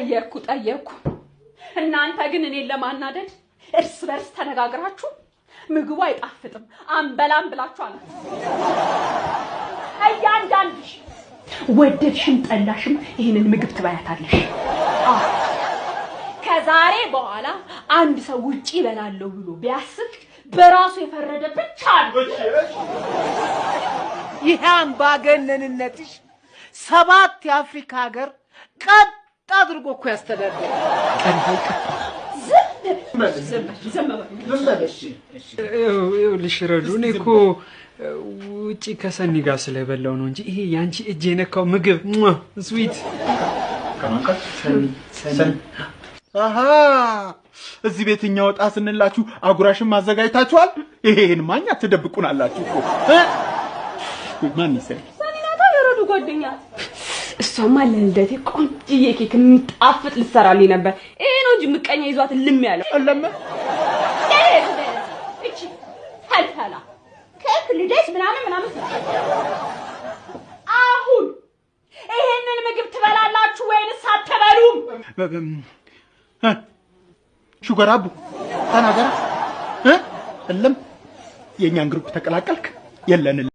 ጠየቅኩ እናንተ ግን እኔን ለማናደድ እርስ በርስ ተነጋግራችሁ ምግቡ አይጣፍጥም አንበላም ብላችሁ አለ እያንዳንድሽ ወደድሽም ጠላሽም ይሄንን ምግብ ትበያታለሽ ከዛሬ በኋላ አንድ ሰው ውጪ ይበላል ብሎ ቢያስብ በራሱ የፈረደ ብቻ ነው ይሄ አምባገነንነትሽ 7 የአፍሪካ ሀገር ቀጥ አድርጎ እኮ ያስተዳድራል ልሽረዱ እኔ እኮ ውጪ ከሰኒ ጋር ስለበላው ነው እንጂ ይሄ ያንቺ እጅ የነካው ምግብ ስዊት ሰኒ አሃ እዚህ ቤትኛው ወጣ ስንላችሁ አጉራሽም ማዘጋጅታችኋል ይሄን ማኛ ተደብቁናላችሁ እኮ ማን ይሰል ሰኒናታ የረዱ ጓደኛ እሷማ ለልደቴ ቆንጆዬ ኬክ የሚጣፍጥ ልትሰራልኝ ነበር ይሄ ነው እንጂ ምቀኛ ይዟት ልም ያለው አለማ እቺ ፈልፈላ ኬክ ልደት ምናምን አሁን ይሄንን ምግብ ትበላላችሁ ወይንስ አትበሉም ሹገራቡ ተናገራ እለም የኛን ግሩፕ ተቀላቀልክ የለን